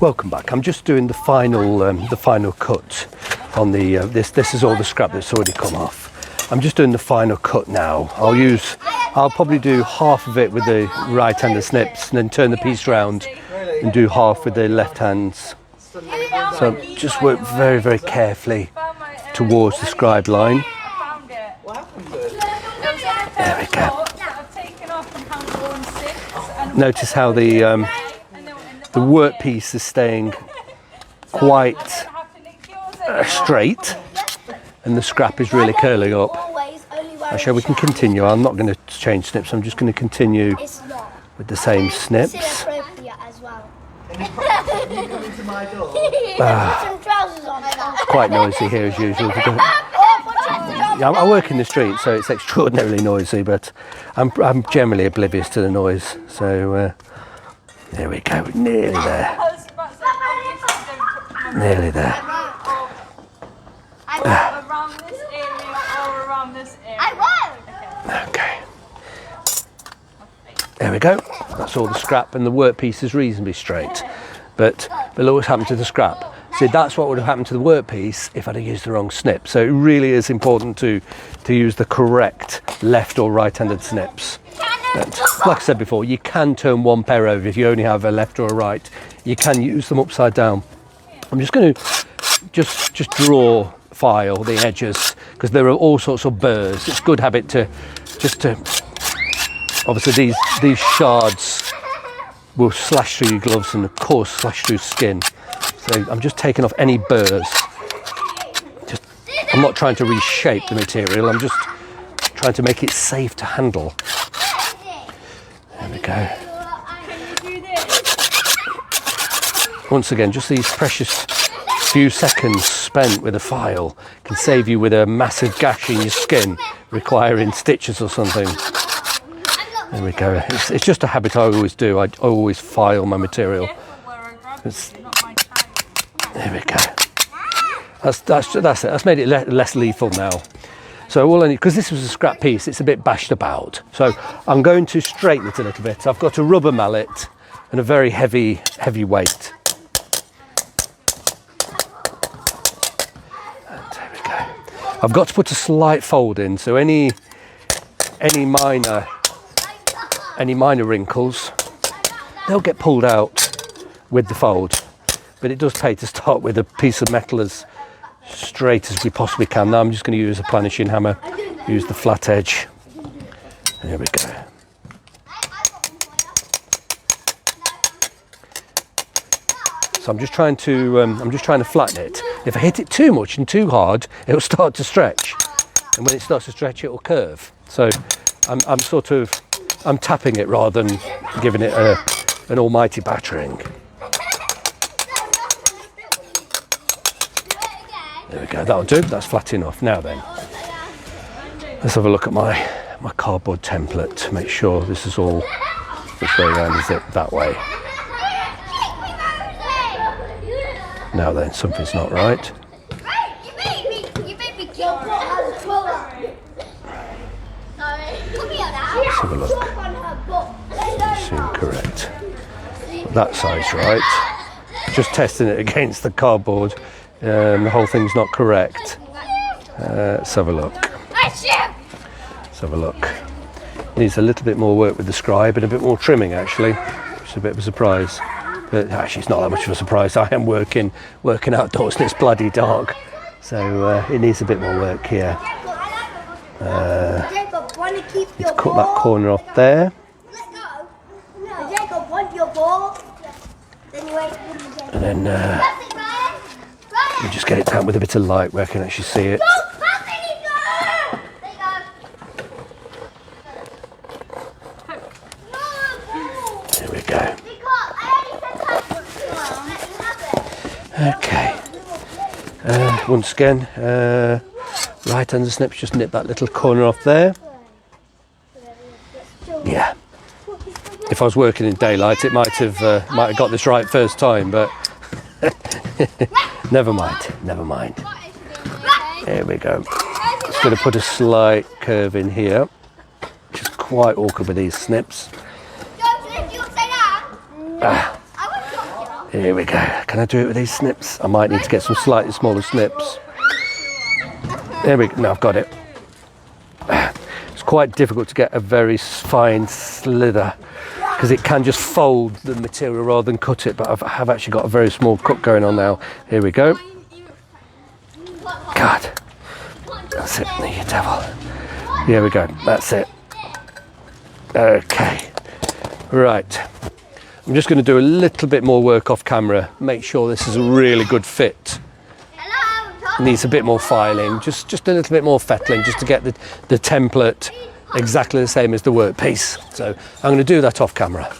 Welcome back. I'm just doing the final cut on the this is all the scrap that's already come off. I'm just doing the final cut now. I'll probably do half of it with the right-handed snips and then turn the piece round and do half with the left hands. So just work very, very carefully towards the scribe line. There we go. Notice how the workpiece is staying quite straight and the scrap is really curling up. Actually, we can continue. I'm not going to change snips. I'm just going to continue with the same snips. It's quite noisy here as usual. I work in the street, so it's extraordinarily noisy, but I'm generally oblivious to the noise. So there we go, nearly there. Nearly there. Around this area or around this area? Okay. There we go. That's all the scrap, and the workpiece is reasonably straight. But look what's happened to the scrap. See, that's what would have happened to the workpiece if I'd have used the wrong snip. So it really is important to use the correct left or right-handed snips. And like I said before, you can turn one pair over if you only have a left or a right. You can use them upside down. I'm just going to just draw file the edges because there are all sorts of burrs. It's good habit to obviously these shards will slash through your gloves and of course slash through skin. So I'm just taking off any burrs. I'm not trying to reshape the material, I'm just trying to make it safe to handle. There we go. Once again, just these precious few seconds spent with a file can save you with a massive gash in your skin requiring stitches or something. There we go. It's just a habit I always do. I always file my material. There we go. That's it. That's made it less lethal now. So all I need, because this was a scrap piece, it's a bit bashed about. So I'm going to straighten it a little bit. I've got a rubber mallet and a very heavy weight. And there we go. I've got to put a slight fold in, so any minor wrinkles, they'll get pulled out with the fold. But it does pay to start with a piece of metal as straight as we possibly can. Now I'm just going to use a planishing hammer, use the flat edge. There we go. So I'm just trying to flatten it. If I hit it too much and too hard, it'll start to stretch, and when it starts to stretch, it'll curve. So I'm tapping it rather than giving it an almighty battering. There we go, that'll do, that's flat enough. Now then, let's have a look at my cardboard template to make sure this is all this way around, is it that way? Now then, something's not right. Let's have a look. It's incorrect. That side's right. Just testing it against the cardboard. The whole thing's not correct. Let's have a look. Let's have a look. Needs a little bit more work with the scribe and a bit more trimming actually, which is a bit of a surprise. But actually it's not that much of a surprise. I am working outdoors and it's bloody dark. So it needs a bit more work here. Need to cut that corner off there. And then we just get it down with a bit of light where I can actually see it. There we go. Okay. Once again, right under snips, just nip that little corner off there. Yeah. If I was working in daylight, it might have got this right first time, but never mind. There we go. Just going to put a slight curve in here, which is quite awkward with these snips. Here we go. Can I do it with these snips? I might need to get some slightly smaller snips. There we go. No, I've got it. It's quite difficult to get a very fine slither because it can just fold the material rather than cut it, but I have actually got a very small cut going on now. Here we go. God. That's it, you devil. Here we go. That's it. Okay. Right. I'm just going to do a little bit more work off camera. Make sure this is a really good fit. Needs a bit more filing, just a little bit more fettling, just to get the template exactly the same as the workpiece. So I'm going to do that off camera.